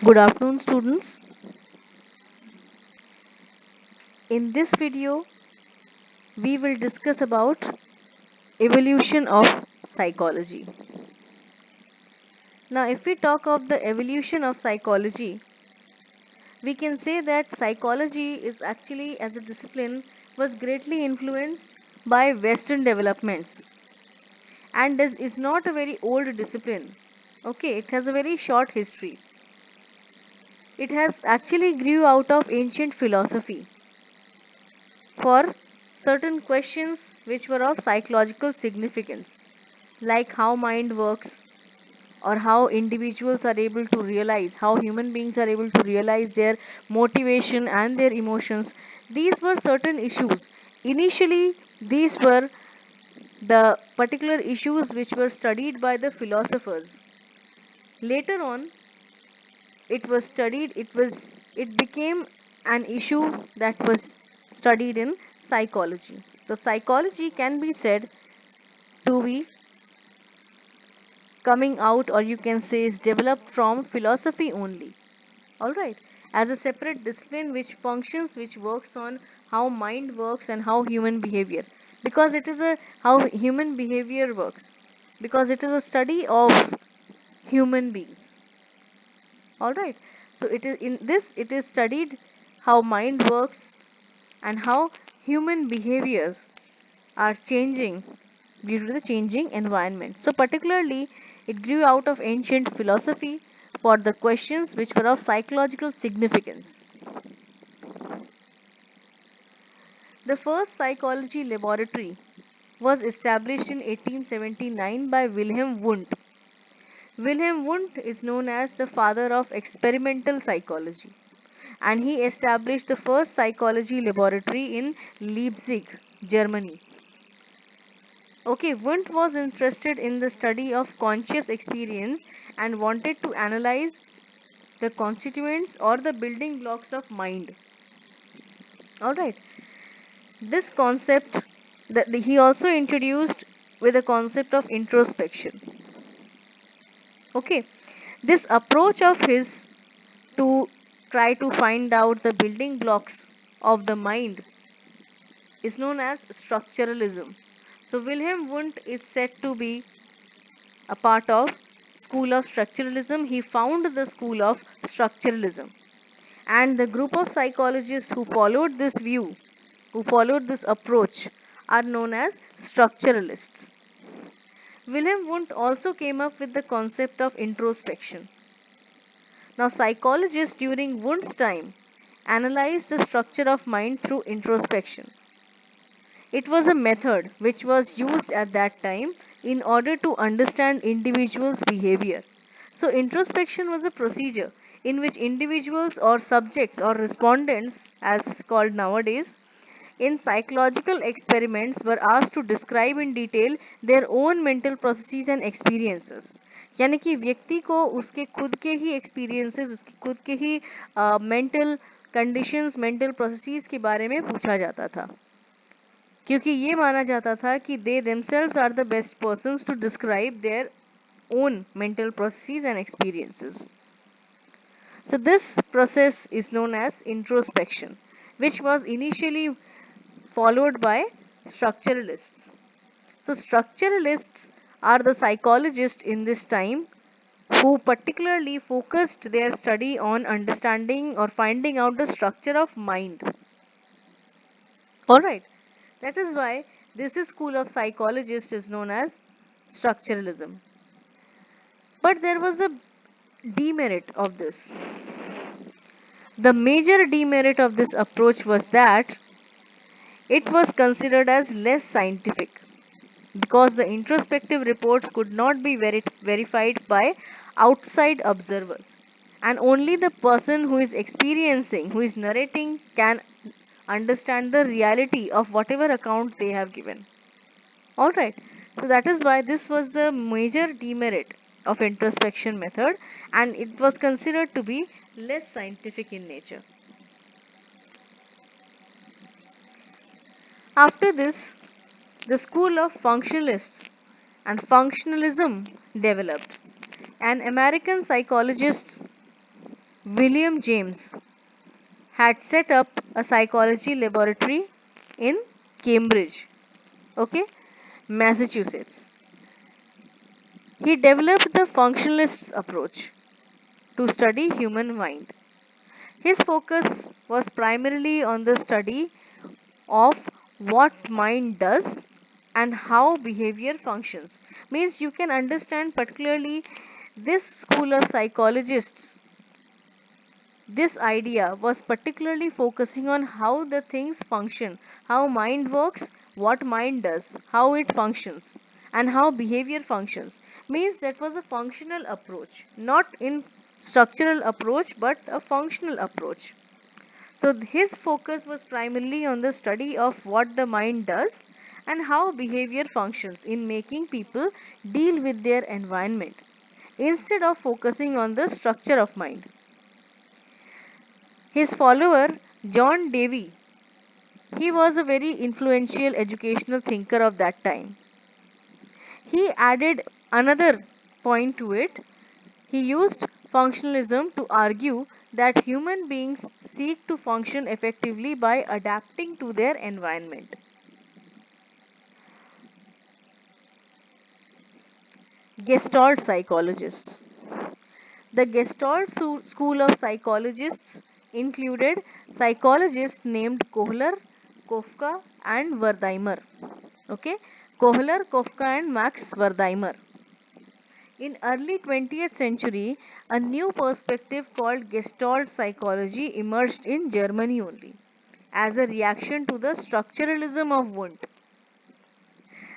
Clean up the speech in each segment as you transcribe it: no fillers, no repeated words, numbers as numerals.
Good afternoon, students. In this video, we will discuss about evolution of psychology. Now, if we talk of the evolution of psychology, we can say that psychology is actually, as a discipline, was greatly influenced by Western developments and is not a very old discipline. Okay, it has a very short history. It has actually grew out of ancient philosophy for certain questions which were of psychological significance, like how mind works or how individuals are able to realize, how human beings are able to realize their motivation and their emotions. These were certain issues. Initially, these were the particular issues which were studied by the philosophers. Later on, it became an issue that was studied in psychology. So psychology can be said to be coming out, or you can say is developed from philosophy only. All right, as a separate discipline which functions, which works on how mind works and how human behavior, because it is a how human behavior works, because it is a study of human beings. All right, so it is in this it is studied how mind works and how human behaviors are changing due to the changing environment. So, particularly, it grew out of ancient philosophy for the questions which were of psychological significance. The first psychology laboratory was established in 1879 by Wilhelm Wundt. Wilhelm Wundt is known as the father of experimental psychology, and he established the first psychology laboratory in Leipzig, Germany. Okay, Wundt was interested in the study of conscious experience and wanted to analyze the constituents or the building blocks of mind. Alright, this concept that he also introduced with the concept of introspection. Okay, this approach of his to try to find out the building blocks of the mind is known as structuralism. So Wilhelm Wundt is said to be a part of school of structuralism. He found the school of structuralism, and the group of psychologists who followed this view, who followed this approach, are known as structuralists. Wilhelm Wundt also came up with the concept of introspection. Now psychologists during Wundt's time analyzed the structure of mind through introspection. It was a method which was used at that time in order to understand individuals' behavior. So, introspection was a procedure in which individuals or subjects or respondents, as called nowadays, in psychological experiments were asked to describe in detail their own mental processes and experiences. यानी कि व्यक्ति को उसके खुद के ही experiences, उसके खुद के ही मेंटल कंडीशंस, मेंटल प्रोसेसेस के बारे में पूछा जाता था, क्योंकि ये माना जाता था कि they themselves are the best persons to describe their own mental processes and experiences. So this process is known as introspection, which was initially followed by structuralists. So structuralists are the psychologists in this time who particularly focused their study on understanding or finding out the structure of mind. All right. That is why this school of psychologists is known as structuralism. But there was a demerit of this. The major demerit of this approach was that it was considered as less scientific because the introspective reports could not be verified by outside observers. And only the person who is experiencing, who is narrating, can understand the reality of whatever account they have given. Alright, so that is why this was the major demerit of introspection method, and it was considered to be less scientific in nature. After this, the school of functionalists and functionalism developed. An American psychologist William James had set up a psychology laboratory in Cambridge, okay, Massachusetts. He developed the functionalist approach to study human mind. His focus was primarily on the study of what mind does and how behavior functions. Means you can understand particularly this school of psychologists, this idea was particularly focusing on how the things function, how mind works, what mind does, how it functions, and how behavior functions. Means that was a functional approach, not in structural approach, but a functional approach. So his focus was primarily on the study of what the mind does and how behavior functions in making people deal with their environment instead of focusing on the structure of mind. His follower, John Dewey, he was a very influential educational thinker of that time. He added another point to it. He used functionalism to argue that human beings seek to function effectively by adapting to their environment. Gestalt psychologists. The Gestalt school of psychologists included psychologists named Kohler, Kafka, and Wertheimer. Okay, Kohler, Kafka, and Max Wertheimer. In early 20th century, a new perspective called Gestalt psychology emerged in Germany only as a reaction to the structuralism of Wundt.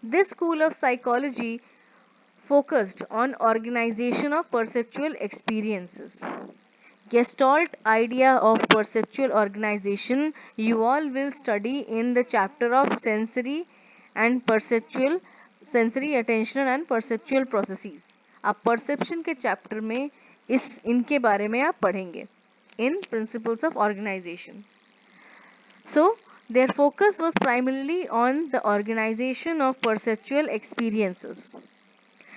This school of psychology focused on organization of perceptual experiences. Gestalt idea of perceptual organization you all will study in the chapter of and perceptual sensory attention and perceptual processes. आप perception के chapter में इस इनके बारे में आप पढ़ेंगे in principles of organization. So their focus was primarily on the organization of perceptual experiences.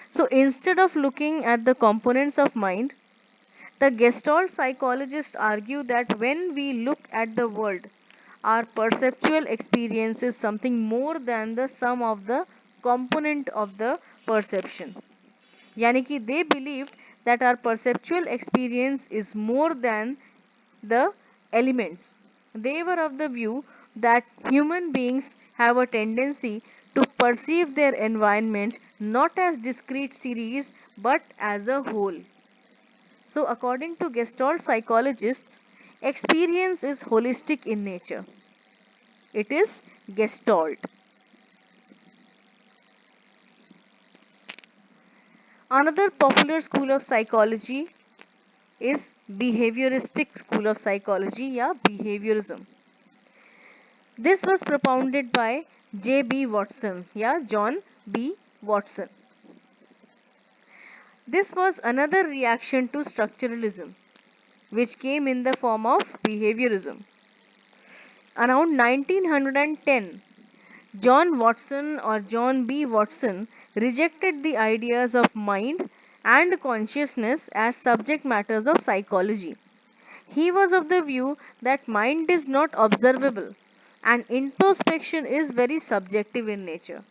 So instead of looking at the components of mind, the Gestalt psychologists argue that when we look at the world, our perceptual experience is something more than the sum of the component of the perception. Yani ki they believed that our perceptual experience is more than the elements. They were of the view that human beings have a tendency to perceive their environment not as discrete series but as a whole. So, according to Gestalt psychologists, experience is holistic in nature. It is Gestalt. Another popular school of psychology is behavioristic school of psychology या behaviorism. This was propounded by J.B. Watson या John B. Watson. This was another reaction to structuralism, which came in the form of behaviorism. Around 1910, John Watson or John B. Watson rejected the ideas of mind and consciousness as subject matters of psychology. He was of the view that mind is not observable and introspection is very subjective in nature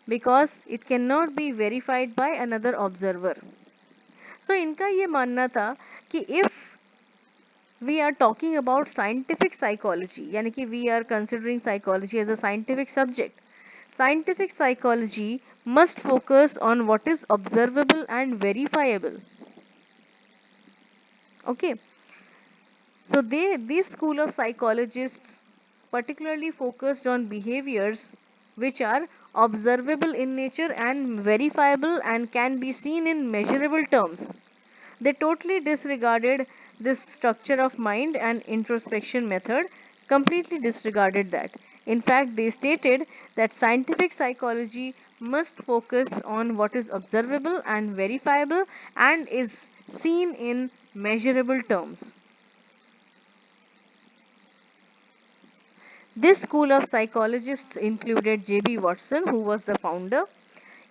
because it cannot be verified by another observer. So इनका ये मानना था कि if we are talking about scientific psychology, यानी कि we are considering psychology as a scientific subject, scientific psychology must focus on what is observable and verifiable. Okay, so this school of psychologists particularly focused on behaviors which are observable in nature and verifiable and can be seen in measurable terms. They totally disregarded this structure of mind and introspection method, completely disregarded that. In fact, they stated that scientific psychology must focus on what is observable and verifiable and is seen in measurable terms. This school of psychologists included J.B. Watson, who was the founder,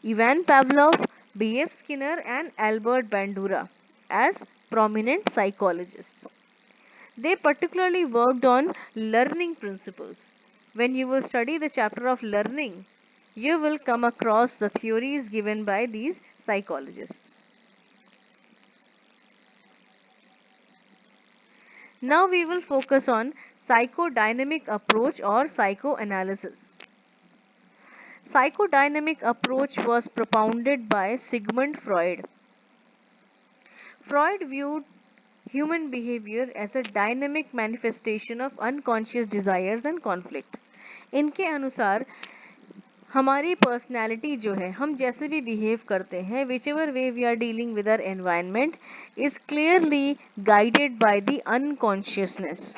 Ivan Pavlov, B.F. Skinner, and Albert Bandura as prominent psychologists. They particularly worked on learning principles. When you will study the chapter of learning, you will come across the theories given by these psychologists. Now we will focus on psychodynamic approach or psychoanalysis. Psychodynamic approach was propounded by Sigmund Freud. Freud viewed human behavior as a dynamic manifestation of unconscious desires and conflict. इनके अनुसार हमारी personality जो है, हम जैसे भी behave करते हैं, whichever way we are dealing with our environment is clearly guided by the unconsciousness.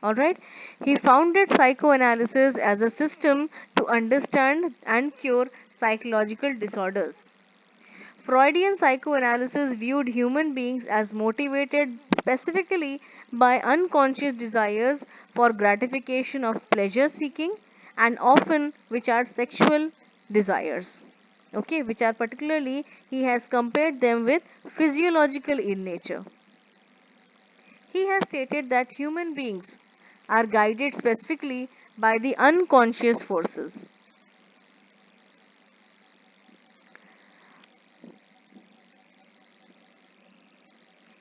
Alright, he founded psychoanalysis as a system to understand and cure psychological disorders. Freudian psychoanalysis viewed human beings as motivated specifically by unconscious desires for gratification of pleasure seeking, and often which are sexual desires. Okay, which are particularly, he has compared them with physiological in nature. He has stated that human beings are guided specifically by the unconscious forces.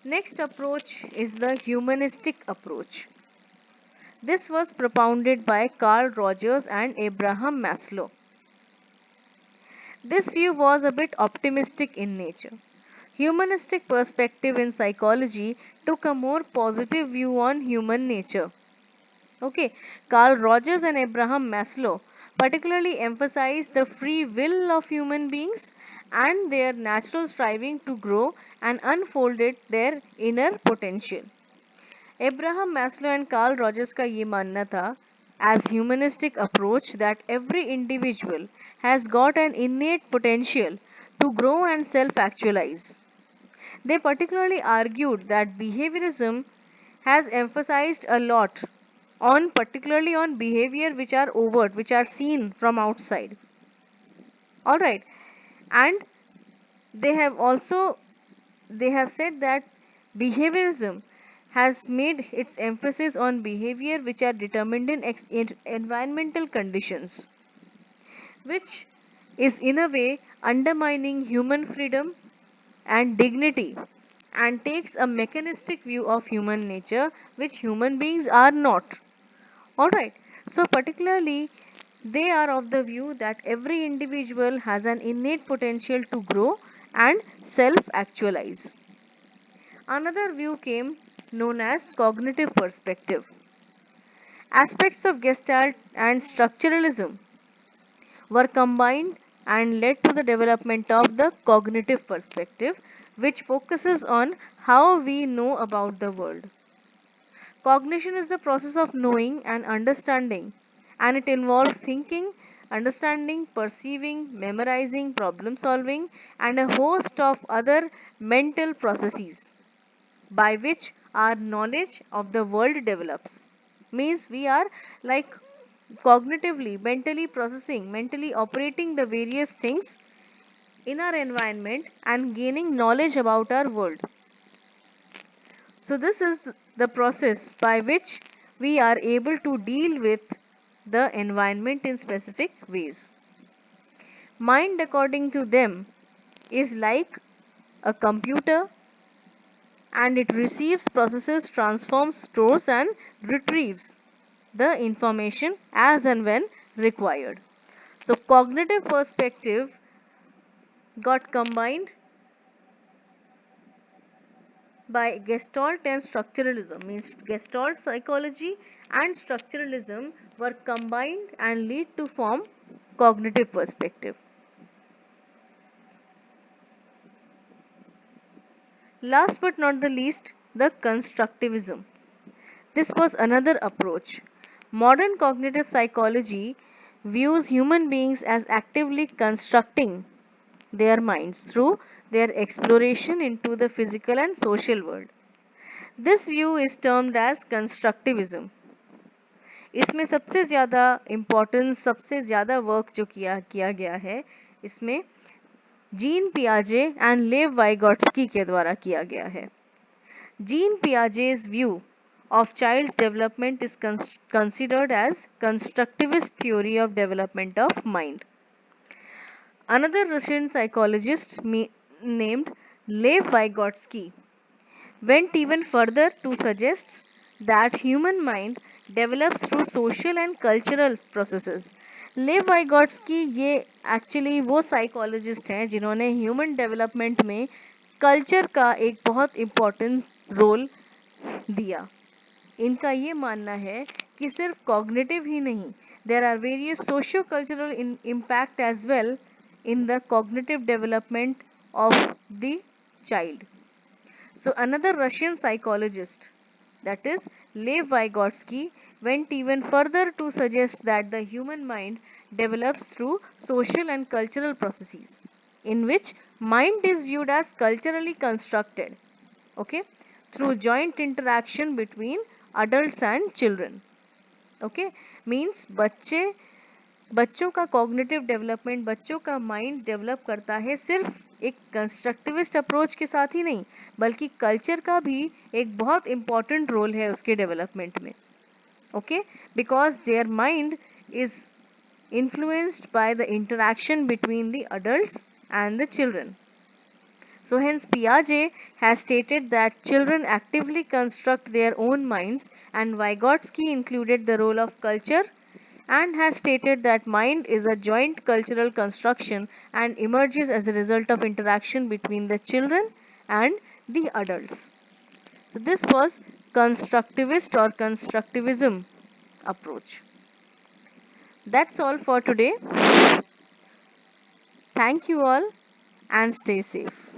Next approach is the humanistic approach. This was propounded by Carl Rogers and Abraham Maslow. This view was a bit optimistic in nature. Humanistic perspective in psychology took a more positive view on human nature. Okay, Carl Rogers and Abraham Maslow particularly emphasized the free will of human beings and their natural striving to grow and unfolded their inner potential. Abraham Maslow and Carl Rogers का ये मानना था as humanistic approach that every individual has got an innate potential to grow and self-actualize. They particularly argued that behaviorism has emphasized a lot on particularly on behavior which are overt, which are seen from outside. All right, and they have also they have said that behaviorism has made its emphasis on behavior which are determined in environmental conditions, which is in a way undermining human freedom and dignity, and takes a mechanistic view of human nature which human beings are not. Alright, so particularly they are of the view that every individual has an innate potential to grow and self-actualize. Another view came known as cognitive perspective. Aspects of Gestalt and structuralism were combined and led to the development of the cognitive perspective, which focuses on how we know about the world. Cognition is the process of knowing and understanding, and it involves thinking, understanding, perceiving, memorizing, problem solving, and a host of other mental processes by which our knowledge of the world develops. Means we are like cognitively, mentally processing, mentally operating the various things in our environment and gaining knowledge about our world. So this is the process by which we are able to deal with the environment in specific ways. Mind, according to them, is like a computer, and it receives, processes, transforms, stores and retrieves the information as and when required. So cognitive perspective got combined by Gestalt and structuralism, means Gestalt psychology and structuralism were combined and lead to form cognitive perspective. Last but not the least, the constructivism. This was another approach. Modern cognitive psychology views human beings as actively constructing their minds through their exploration into the physical and social world. This view is termed as constructivism. इसमें सबसे ज़्यादा importance, सबसे ज़्यादा work जो किया गया है इसमें जीन पियाजे एंड लेव वाइगॉट्स्की के द्वारा किया गया है. Jean Piaget's view of child's development is considered as constructivist theory of development of mind. Another Russian psychologist named Lev Vygotsky went even further to suggest that human mind develops through social and cultural processes. लेव वाइगॉट्स्की ये actually वो psychologist हैं जिन्होंने human development में culture का एक बहुत important role दिया. इनका ये मानना है कि सिर्फ कॉग्निटिव ही नहीं, there are various socio cultural impact as well in the cognitive development of the child. So another Russian psychologist, that is Lev Vygotsky, went even further to suggest that the human mind develops through social and cultural processes, in which mind is viewed as culturally constructed, okay, through joint interaction between adults and children. Okay, means बच्चों का cognitive development, बच्चों का mind develop करता है सिर्फ एक constructivist approach के साथ ही नहीं, बल्कि कल्चर का भी एक बहुत इंपॉर्टेंट रोल है उसके डेवलपमेंट में. Okay, because their mind is influenced by the interaction between the adults and the children. So hence Piaget has stated that children actively construct their own minds, and Vygotsky included the role of culture and has stated that mind is a joint cultural construction and emerges as a result of interaction between the children and the adults. So this was constructivist or constructivism approach. That's all for today. Thank you all and stay safe.